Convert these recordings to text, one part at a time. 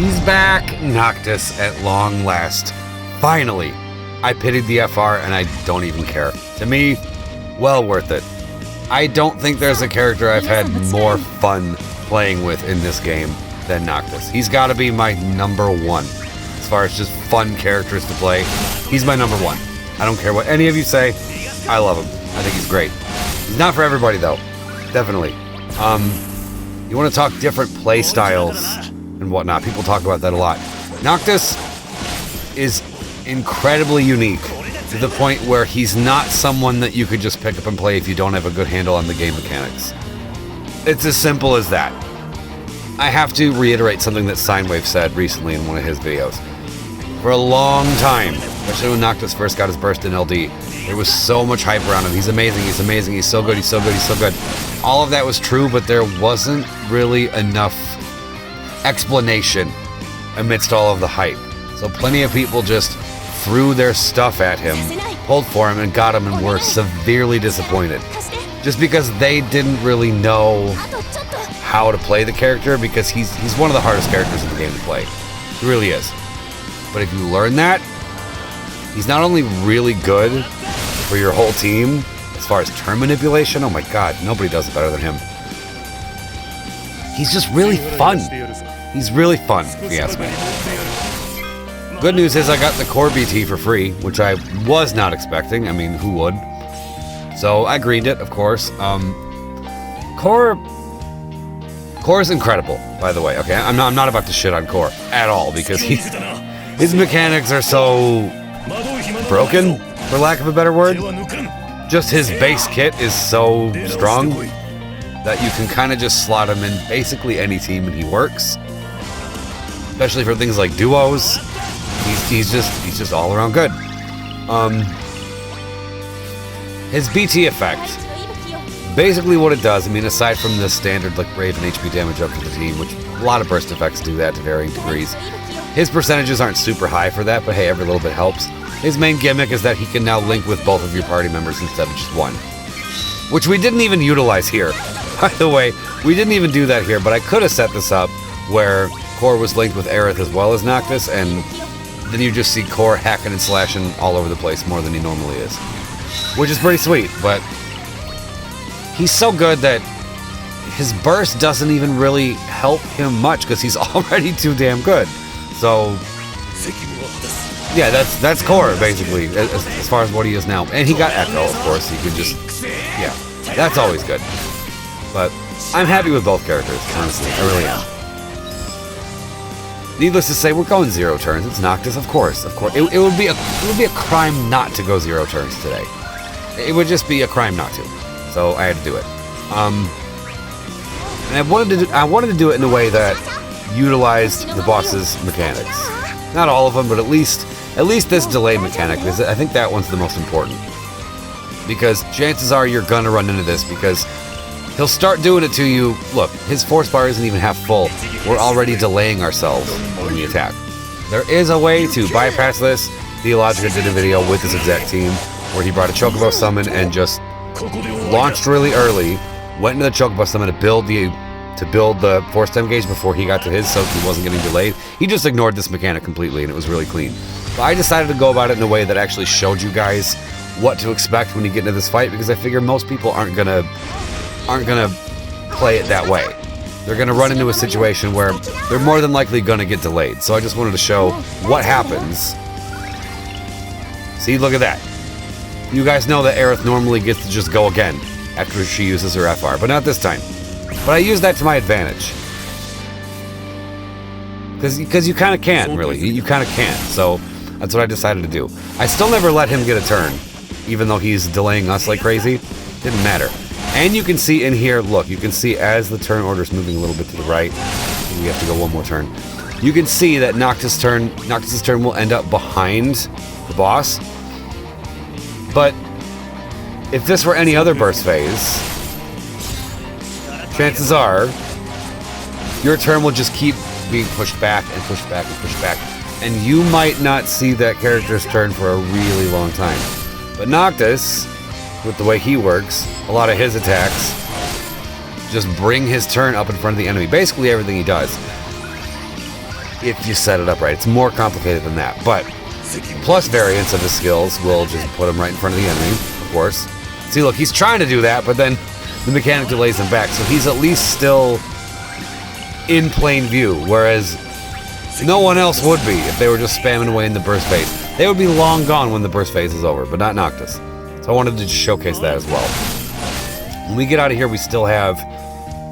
He's back, Noctis, at long last. Finally. I pitied the FR and I don't even care. To me, well worth it. I don't think there's a character I've had more fun playing with in this game than Noctis. He's got to be my number one. As far as just fun characters to play, he's my number one. I don't care what any of you say. I love him. I think he's great. He's not for everybody though. Definitely. You want to talk different play styles and whatnot. People talk about that a lot. Noctis is incredibly unique to the point where he's not someone that you could just pick up and play if you don't have a good handle on the game mechanics. It's as simple as that. I have to reiterate something that Sinewave said recently in one of his videos. For a long time, especially when Noctis first got his burst in LD, there was so much hype around him. He's amazing, he's amazing, he's so good, he's so good, he's so good. All of that was true, but there wasn't really enough explanation amidst all of the hype. So plenty of people just threw their stuff at him, pulled for him, and got him and were severely disappointed. Just because they didn't really know how to play the character, because he's one of the hardest characters in the game to play. He really is. But if you learn that, he's not only really good for your whole team, as far as turn manipulation, oh my god, nobody does it better than him. He's just really fun. He's really fun, if you ask me. Good news is I got the core BT for free, which I was not expecting. I mean, who would? So I greened it, of course. Core is incredible, by the way. Okay, I'm not about to shit on Core at all, because his mechanics are so broken, for lack of a better word. Just his base kit is so strong that you can kind of just slot him in basically any team and he works. Especially for things like duos. He's just all around good. His BT effect, basically what it does, I mean, aside from the standard like Brave and HP damage up to the team, which a lot of burst effects do that to varying degrees. His percentages aren't super high for that, but hey, every little bit helps. His main gimmick is that he can now link with both of your party members instead of just one, which we didn't even utilize here. By the way, we didn't even do that here, but I could have set this up where Core was linked with Aerith as well as Noctis, and then you just see Core hacking and slashing all over the place more than he normally is. Which is pretty sweet, but he's so good that his burst doesn't even really help him much because he's already too damn good. So, yeah, that's Core, basically, as far as what he is now. And he got Echo, of course, so you could just, yeah, that's always good. But I'm happy with both characters, honestly, I really am. Needless to say, we're going 0 turns. It's Noctis, of course. It would be a crime not to go 0 turns today. It would just be a crime not to. So I had to do it. And I wanted to do it in a way that utilized the boss's mechanics. Not all of them, but at least this delay mechanic, because I think that one's the most important. Because chances are you're gonna run into this, because he'll start doing it to you. Look, his force bar isn't even half full. We're already delaying ourselves when we attack. There is a way to bypass this. Theologica did a video with this exact team where he brought a Chocobo summon and just launched really early, went into the Chocobo summon to build the force time gauge before he got to his, so he wasn't getting delayed. He just ignored this mechanic completely, and it was really clean. But I decided to go about it in a way that actually showed you guys what to expect when you get into this fight, because I figure most people aren't gonna play it that way. They're gonna run into a situation where they're more than likely gonna get delayed. So I just wanted to show what happens. See, look at that. You guys know that Aerith normally gets to just go again after she uses her FR, but not this time. But I use that to my advantage. Because you kind of can, really. You kind of can. So that's what I decided to do. I still never let him get a turn, even though he's delaying us like crazy. Didn't matter. And you can see in here, look, you can see as the turn order is moving a little bit to the right, we have to go one more turn. You can see that Noctis' turn will end up behind the boss. But if this were any other burst phase, chances are your turn will just keep being pushed back and pushed back and pushed back, and you might not see that character's turn for a really long time. But Noctis, with the way he works, a lot of his attacks just bring his turn up in front of the enemy. Basically everything he does. if you set it up right. It's more complicated than that, but plus variants of his skills will just put him right in front of the enemy, of course. See, look, he's trying to do that, but then the mechanic delays him back, so he's at least still in plain view, whereas no one else would be if they were just spamming away in the burst phase. They would be long gone when the burst phase is over, but not Noctis. So I wanted to just showcase that as well. When we get out of here, we still have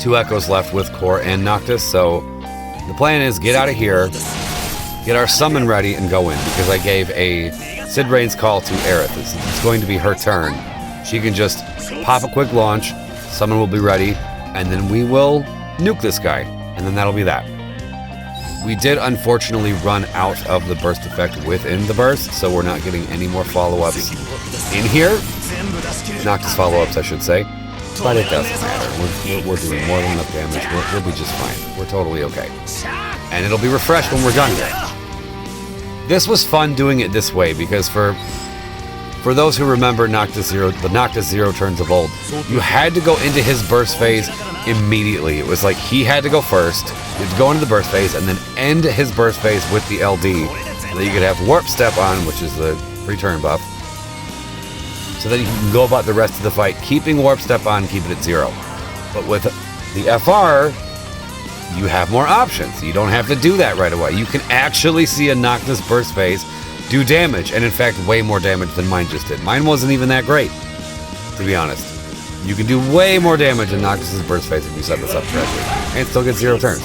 2 echoes left with Core and Noctis, so the plan is get out of here, get our summon ready, and go in, because I gave a Sid Rain's call to Aerith. It's going to be her turn. She can just pop a quick launch, summon will be ready, and then we will nuke this guy, and then that'll be that. We did unfortunately run out of the burst effect within the burst, so we're not getting any more follow-ups in here. Noctis follow-ups, I should say. But it doesn't matter. We're doing more than enough damage. We'll be just fine. We're totally okay. And it'll be refreshed when we're done here. This was fun doing it this way, because for those who remember Noctis Zero, the Noctis Zero turns of old, you had to go into his burst phase immediately. It was like he had to go first, you had to go into the burst phase, and then end his burst phase with the LD, so that you could have Warp Step on, which is the return buff, so that you can go about the rest of the fight, keeping Warp Step on, keep it at 0. But with the FR, you have more options. You don't have to do that right away. You can actually see a Noctis burst phase do damage, and in fact way more damage than mine just did. Mine wasn't even that great, to be honest. You can do way more damage in Noctis' burst phase if you set this up correctly, and still get 0 turns.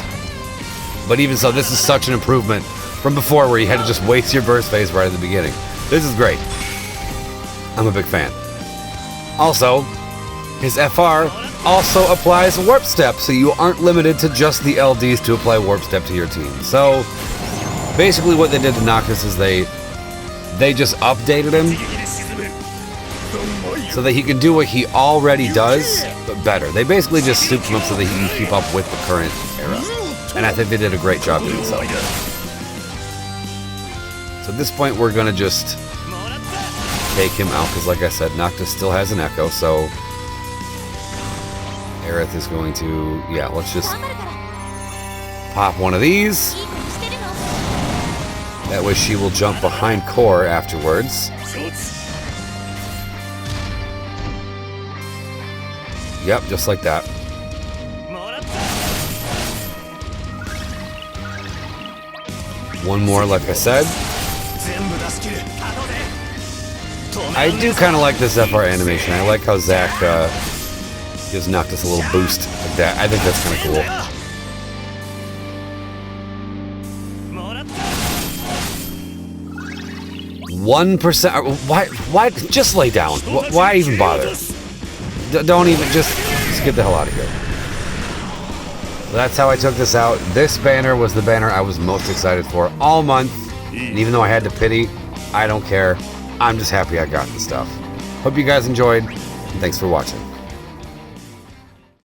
But even so, this is such an improvement from before, where you had to just waste your burst phase right at the beginning. This is great. I'm a big fan. Also, his FR also applies Warp Step, so you aren't limited to just the LDs to apply Warp Step to your team. So basically what they did to Noctis is they just updated him so that he can do what he already does, but better. They basically just souped him up so that he can keep up with the current era. And I think they did a great job doing so. So at this point, we're going to just take him out, because like I said, Noctis still has an echo, so Aerith is going to, yeah, let's just pop one of these. That way she will jump behind Core afterwards. Yep, just like that. One more, like I said. I do kind of like this FR animation. I like how Zack gives Noctis a little boost like that. I think that's kind of cool. 1%. Why? Just lay down. Why even bother? Don't even. Just get the hell out of here. So that's how I took this out. This banner was the banner I was most excited for all month. And even though I had to pity, I don't care. I'm just happy I got the stuff. Hope you guys enjoyed, and thanks for watching.